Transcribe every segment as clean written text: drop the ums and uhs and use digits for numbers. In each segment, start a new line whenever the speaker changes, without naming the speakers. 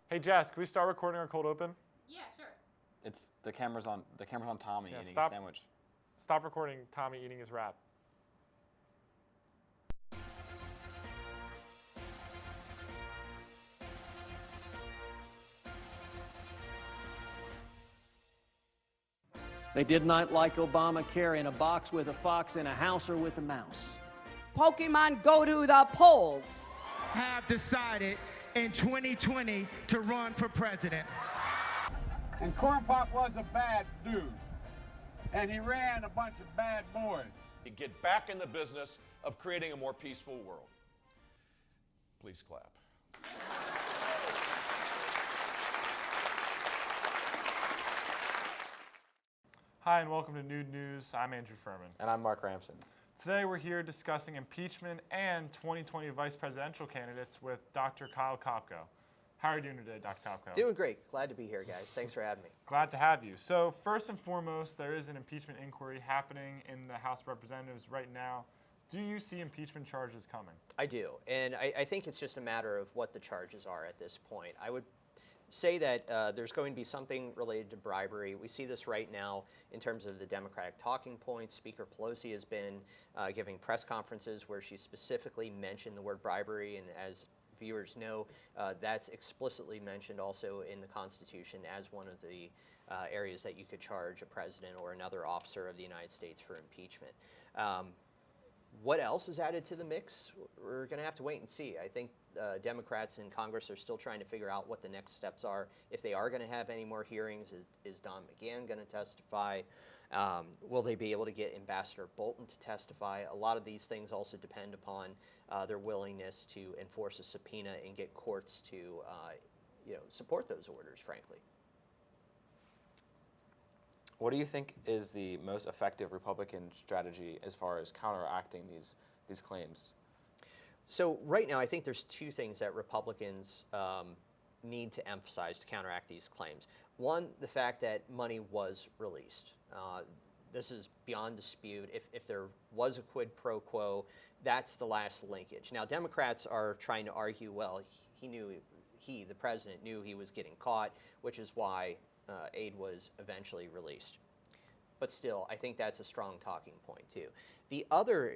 Hey Jess, can we start recording our cold open?
Yeah, sure.
It's the camera's on Tommy eating
stop.
a sandwich.
Stop recording Tommy eating his wrap.
They did not like Obamacare in a box with a fox, in a house, or with a mouse.
Pokemon go to the polls.
Have decided in 2020 to run for president.
And Corn Pop was a bad dude. And he ran a bunch of bad boys.
To get back in the business of creating a more peaceful world. Please clap.
Hi and welcome to Nude News. I'm Andrew Furman.
And I'm Mark Ramson.
Today we're here discussing impeachment and 2020 vice presidential candidates with Dr. Kyle Kopko. How are you doing today, Dr. Kopko?
Doing great. Glad to be here, guys. Thanks for having me.
Glad to have you. So first and foremost, there is an impeachment inquiry happening in the House of Representatives right now. Do you see impeachment charges coming?
I do, and I think it's just a matter of what the charges are at this point. I would say that there's going to be something related to bribery. We see this right now in terms of the Democratic talking points. Speaker Pelosi has been giving press conferences where she specifically mentioned the word bribery, and as viewers know, that's explicitly mentioned also in the Constitution as one of the areas that you could charge a president or another officer of the United States for impeachment. What else is added to the mix? We're going to have to wait and see. I think Democrats in Congress are still trying to figure out what the next steps are. If they are going to have any more hearings, is Don McGahn going to testify? Will they be able to get Ambassador Bolton to testify? A lot of these things also depend upon their willingness to enforce a subpoena and get courts to support those orders, frankly.
What do you think is the most effective Republican strategy as far as counteracting these claims?
So right now, I think there's two things that Republicans need to emphasize to counteract these claims. One, the fact that money was released. This is beyond dispute. If there was a quid pro quo, that's the last linkage. Now, Democrats are trying to argue, well, the president knew he was getting caught, which is why aid was eventually released. But still, I think that's a strong talking point, too. The other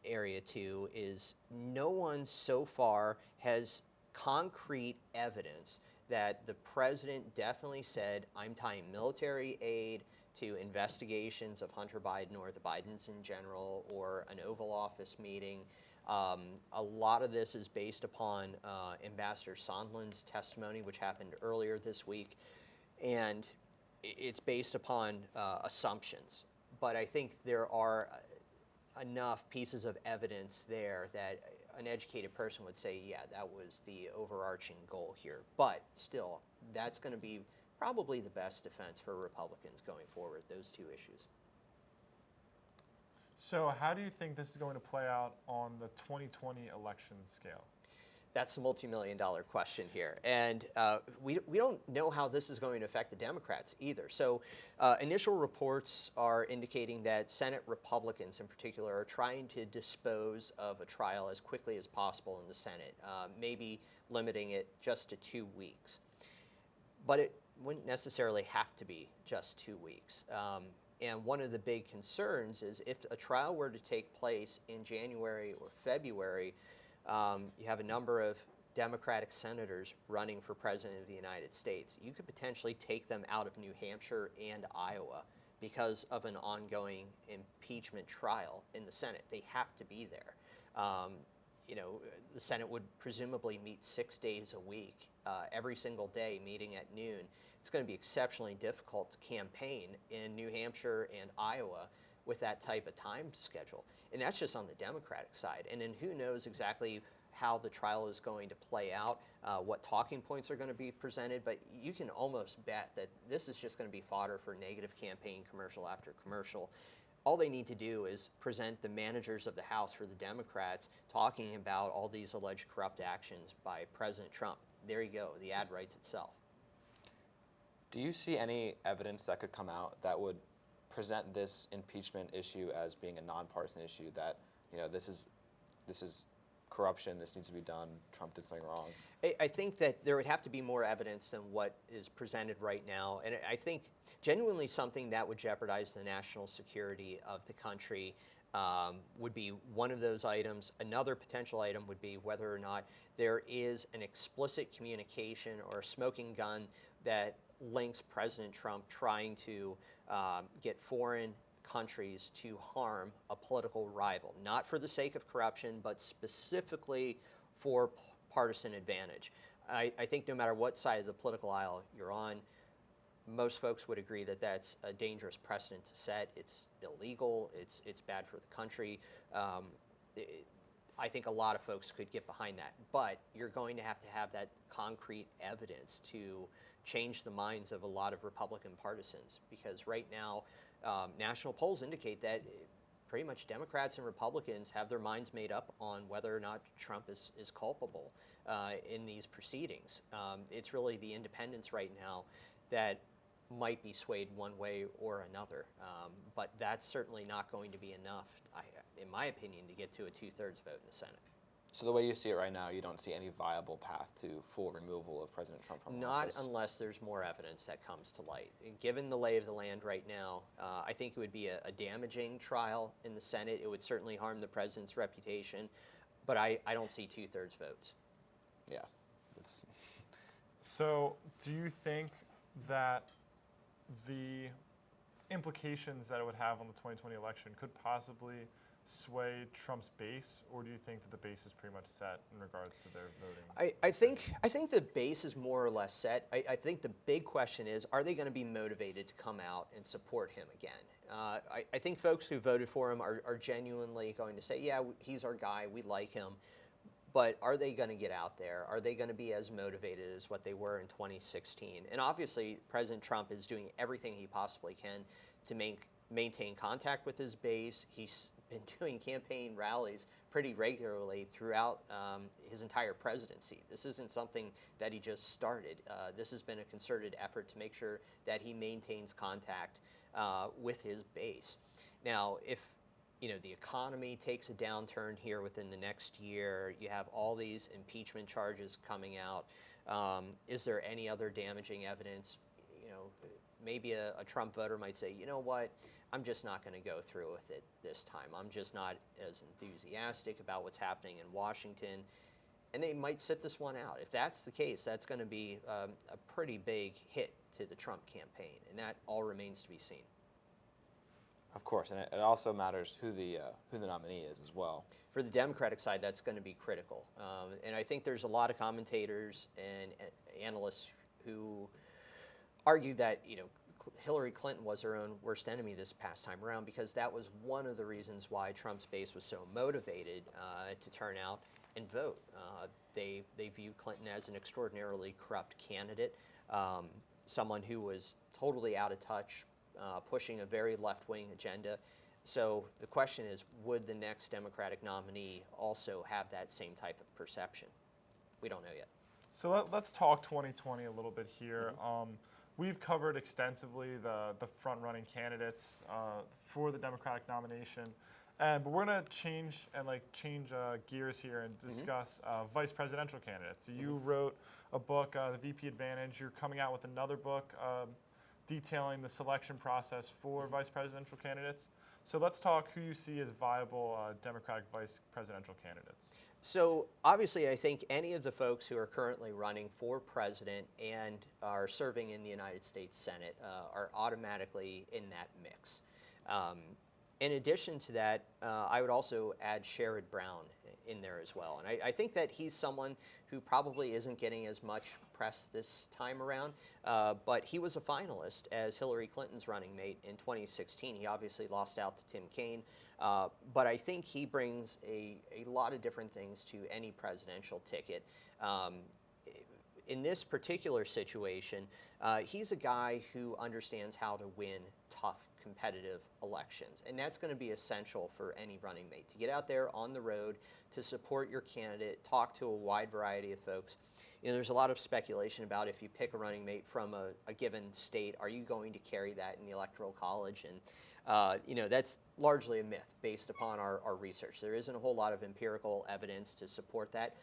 area, too, is no one so far has concrete evidence that the president definitely said, I'm tying military aid to investigations of Hunter Biden or the Bidens in general or an Oval Office meeting. A lot of this is based upon Ambassador Sondland's testimony, which happened earlier this week. And it's based upon assumptions. But I think there are enough pieces of evidence there that an educated person would say, yeah, that was the overarching goal here. But still, that's going to be probably the best defense for Republicans going forward, those two issues.
So how do you think this is going to play out on the 2020 election scale?
That's the multi-million-dollar question here. And we don't know how this is going to affect the Democrats either. So initial reports are indicating that Senate Republicans in particular are trying to dispose of a trial as quickly as possible in the Senate, maybe limiting it just to 2 weeks. But it wouldn't necessarily have to be just 2 weeks. And one of the big concerns is if a trial were to take place in January or February, you have a number of Democratic senators running for president of the United States. You could potentially take them out of New Hampshire and Iowa because of an ongoing impeachment trial in the Senate. They have to be there. The Senate would presumably meet 6 days a week, every single day meeting at noon. It's going to be exceptionally difficult to campaign in New Hampshire and Iowa with that type of time schedule. And that's just on the Democratic side. And then who knows exactly how the trial is going to play out, what talking points are going to be presented, but you can almost bet that this is just going to be fodder for negative campaign commercial after commercial. All they need to do is present the managers of the House for the Democrats talking about all these alleged corrupt actions by President Trump. There you go, the ad writes itself.
Do you see any evidence that could come out that would present this impeachment issue as being a nonpartisan issue, that this is corruption, this needs to be done, Trump did something wrong?
I think that there would have to be more evidence than what is presented right now. And I think genuinely something that would jeopardize the national security of the country would be one of those items. Another potential item would be whether or not there is an explicit communication or a smoking gun that links President Trump trying to get foreign countries to harm a political rival, not for the sake of corruption, but specifically for partisan advantage. I think no matter what side of the political aisle you're on, most folks would agree that that's a dangerous precedent to set. It's illegal. It's bad for the country. I think a lot of folks could get behind that, but you're going to have that concrete evidence to change the minds of a lot of Republican partisans, because right now national polls indicate that pretty much Democrats and Republicans have their minds made up on whether or not Trump is culpable in these proceedings. It's really the independents right now that might be swayed one way or another, but that's certainly not going to be enough, in my opinion, to get to a 2/3 vote in the Senate.
So the way you see it right now, you don't see any viable path to full removal of President Trump from office?
Not unless there's more evidence that comes to light. And given the lay of the land right now, I think it would be a damaging trial in the Senate. It would certainly harm the president's reputation, but I don't see 2/3 votes.
Yeah. It's
So, do you think that the implications that it would have on the 2020 election could possibly sway Trump's base, or do you think that the base is pretty much set in regards to their voting?
I think the base is more or less set. I think the big question is, are they going to be motivated to come out and support him again? I think folks who voted for him are genuinely going to say, yeah, he's our guy, we like him. But are they going to get out there? Are they going to be as motivated as what they were in 2016? And obviously, President Trump is doing everything he possibly can to maintain contact with his base. He's been doing campaign rallies pretty regularly throughout his entire presidency. This isn't something that he just started. This has been a concerted effort to make sure that he maintains contact with his base. Now, if the economy takes a downturn here within the next year, you have all these impeachment charges coming out. Is there any other damaging evidence? Maybe a Trump voter might say, you know what, I'm just not going to go through with it this time. I'm just not as enthusiastic about what's happening in Washington. And they might sit this one out. If that's the case, that's going to be a pretty big hit to the Trump campaign, and that all remains to be seen.
Of course, and it also matters who the nominee is as well.
For the Democratic side, that's going to be critical. And I think there's a lot of commentators and analysts who argue that Hillary Clinton was her own worst enemy this past time around, because that was one of the reasons why Trump's base was so motivated to turn out and vote. They view Clinton as an extraordinarily corrupt candidate, someone who was totally out of touch, pushing a very left-wing agenda. So the question is, would the next Democratic nominee also have that same type of perception? We don't know yet.
So let's talk 2020 a little bit here. We've covered extensively the front-running candidates for the Democratic nomination, but we're gonna change gears here and discuss vice presidential candidates. So you wrote a book, The VP Advantage. You're coming out with another book detailing the selection process for vice presidential candidates. So let's talk who you see as viable Democratic vice presidential candidates.
So obviously, I think any of the folks who are currently running for president and are serving in the United States Senate are automatically in that mix. In addition to that, I would also add Sherrod Brown in there as well. And I think that he's someone who probably isn't getting as much press this time around, but he was a finalist as Hillary Clinton's running mate in 2016. He obviously lost out to Tim Kaine, but I think he brings a lot of different things to any presidential ticket. In this particular situation, he's a guy who understands how to win tough competitive elections, and that's going to be essential for any running mate, to get out there on the road, to support your candidate, talk to a wide variety of folks. there's a lot of speculation about if you pick a running mate from a given state, are you going to carry that in the Electoral College? And that's largely a myth based upon our research. There isn't a whole lot of empirical evidence to support that,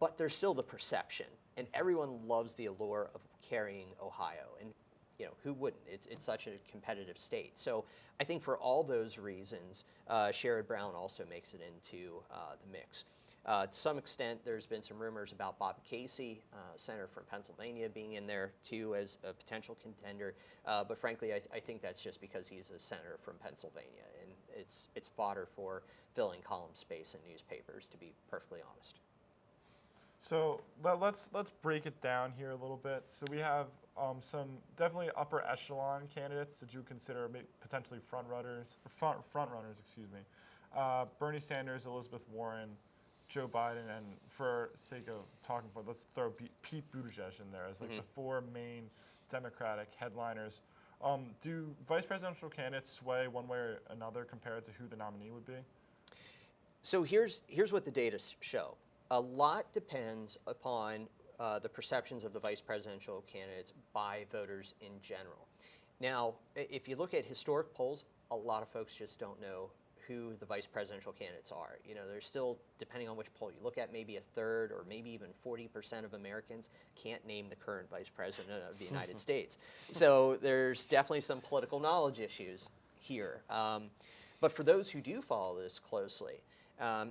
but there's still the perception, and everyone loves the allure of carrying Ohio. And who wouldn't? It's such a competitive state. So I think for all those reasons, Sherrod Brown also makes it into the mix. To some extent, there's been some rumors about Bob Casey, senator from Pennsylvania, being in there too as a potential contender. But frankly, I think that's just because he's a senator from Pennsylvania, and it's fodder for filling column space in newspapers, to be perfectly honest.
So let's break it down here a little bit. So we have some definitely upper echelon candidates that you consider potentially front runners. Excuse me. Bernie Sanders, Elizabeth Warren, Joe Biden, and for sake of talking about, let's throw Pete Buttigieg in there as like the four main Democratic headliners. Do vice presidential candidates sway one way or another compared to who the nominee would be?
So here's what the data show. A lot depends upon the perceptions of the vice presidential candidates by voters in general. Now, if you look at historic polls, a lot of folks just don't know who the vice presidential candidates are. There's still, depending on which poll you look at, maybe a third or maybe even 40% of Americans can't name the current vice president of the United States. So there's definitely some political knowledge issues here. But for those who do follow this closely,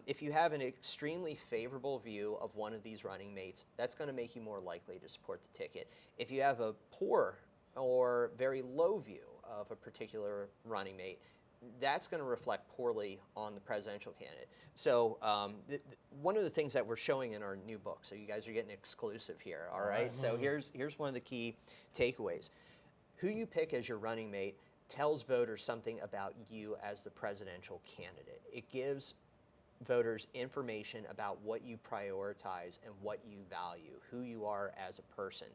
if you have an extremely favorable view of one of these running mates, that's going to make you more likely to support the ticket. If you have a poor or very low view of a particular running mate, that's going to reflect poorly on the presidential candidate. So one of the things that we're showing in our new book, so you guys are getting exclusive here, all right? So here's one of the key takeaways. Who you pick as your running mate tells voters something about you as the presidential candidate. It gives voters information about what you prioritize and what you value, who you are as a person.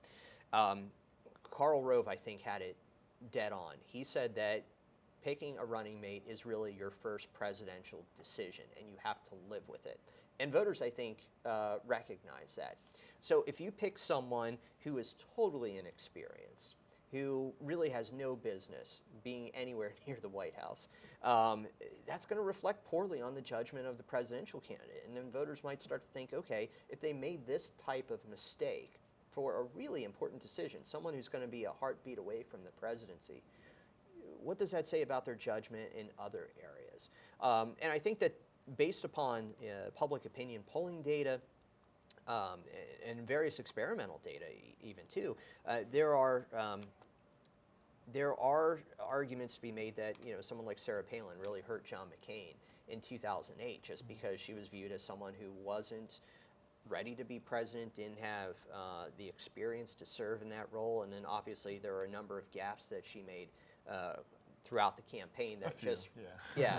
Karl Rove, I think, had it dead on. He said that picking a running mate is really your first presidential decision, and you have to live with it. And voters, I think, recognize that. So if you pick someone who is totally inexperienced, who really has no business being anywhere near the White House, that's going to reflect poorly on the judgment of the presidential candidate. And then voters might start to think, okay, if they made this type of mistake for a really important decision, someone who's going to be a heartbeat away from the presidency, what does that say about their judgment in other areas? And I think that based upon public opinion polling data, and various experimental data even too, there are arguments to be made that someone like Sarah Palin really hurt John McCain in 2008 just because she was viewed as someone who wasn't ready to be president, didn't have the experience to serve in that role, and then obviously there were a number of gaffes that she made throughout the campaign that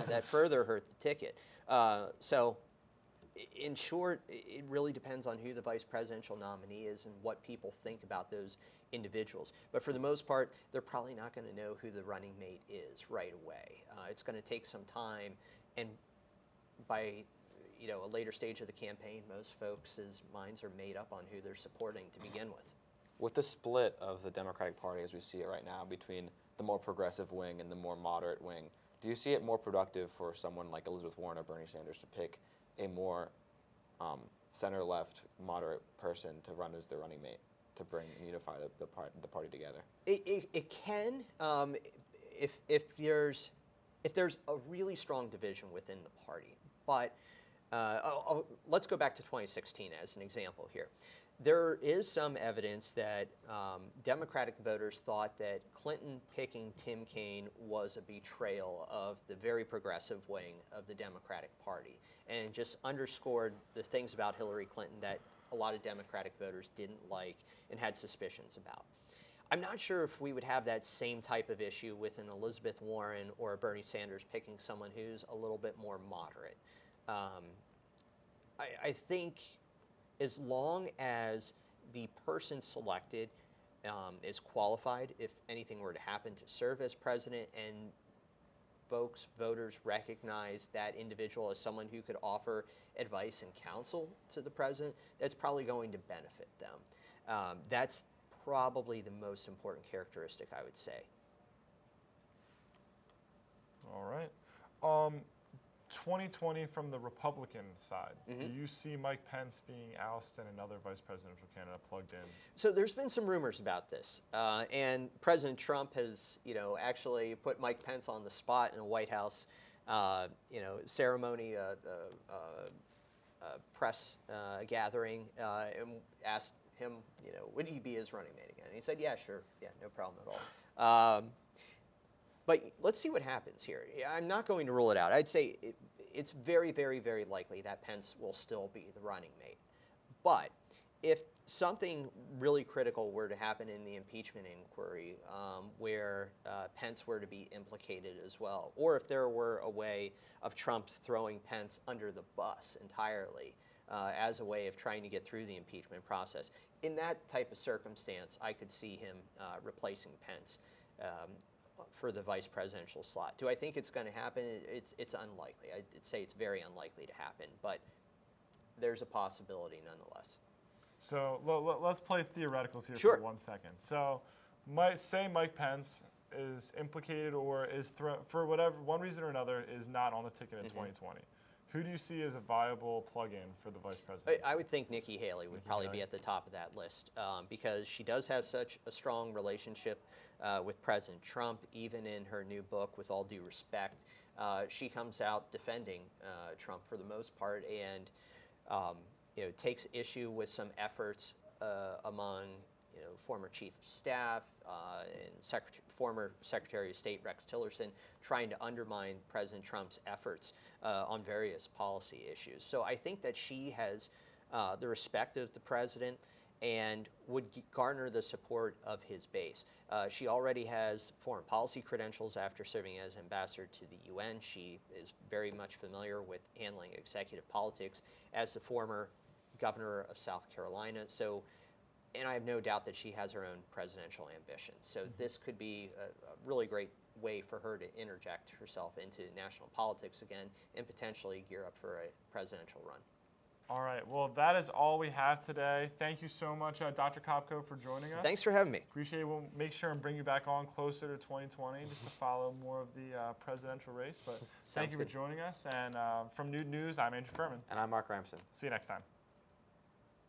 that further hurt the ticket. So in short, it really depends on who the vice presidential nominee is and what people think about those individuals. But for the most part, they're probably not going to know who the running mate is right away. It's going to take some time, and by a later stage of the campaign, most folks' minds are made up on who they're supporting to begin with.
With the split of the Democratic Party as we see it right now between the more progressive wing and the more moderate wing, do you see it more productive for someone like Elizabeth Warren or Bernie Sanders to pick a more center-left moderate person to run as their running mate to unify the party together?
It can if there's a really strong division within the party. But let's go back to 2016 as an example here. There is some evidence that Democratic voters thought that Clinton picking Tim Kaine was a betrayal of the very progressive wing of the Democratic Party, and just underscored the things about Hillary Clinton that a lot of Democratic voters didn't like and had suspicions about. I'm not sure if we would have that same type of issue with an Elizabeth Warren or a Bernie Sanders picking someone who's a little bit more moderate. I think as long as the person selected is qualified, if anything were to happen, to serve as president, and voters recognize that individual as someone who could offer advice and counsel to the president, that's probably going to benefit them. That's probably the most important characteristic, I would say.
All right. 2020 from the Republican side, do you see Mike Pence being ousted and another vice presidential candidate plugged in?
So there's been some rumors about this, and President Trump has, actually put Mike Pence on the spot in a White House, ceremony, press gathering, and asked him, would he be his running mate again? And he said, yeah, sure, yeah, no problem at all. But let's see what happens here. I'm not going to rule it out. I'd say it's very, very, very likely that Pence will still be the running mate. But if something really critical were to happen in the impeachment inquiry where Pence were to be implicated as well, or if there were a way of Trump throwing Pence under the bus entirely as a way of trying to get through the impeachment process, in that type of circumstance, I could see him replacing Pence for the vice presidential slot. Do I think it's going to happen? It's unlikely. I'd say it's very unlikely to happen, but there's a possibility nonetheless.
So let's play theoreticals here
Sure.
for 1 second. So say Mike Pence is implicated or is for whatever one reason or another is not on the ticket in 2020. Who do you see as a viable plug-in for the vice president?
I would think Nikki Haley would probably be at the top of that list because she does have such a strong relationship with President Trump, even in her new book, With All Due Respect. She comes out defending Trump for the most part and takes issue with some efforts among former chief of staff and former Secretary of State Rex Tillerson trying to undermine President Trump's efforts on various policy issues. So I think that she has the respect of the president and would garner the support of his base. She already has foreign policy credentials after serving as ambassador to the UN. She is very much familiar with handling executive politics as the former governor of South Carolina. So, and I have no doubt that she has her own presidential ambitions. So this could be a really great way for her to interject herself into national politics again and potentially gear up for a presidential run.
All right. Well, that is all we have today. Thank you so much, Dr. Kopko, for joining us.
Thanks for having me.
Appreciate it. We'll make sure and bring you back on closer to 2020 just to follow more of the presidential race. But thank you for joining us. And from Nude News, I'm Andrew Furman.
And I'm Mark Ramson.
See you next time.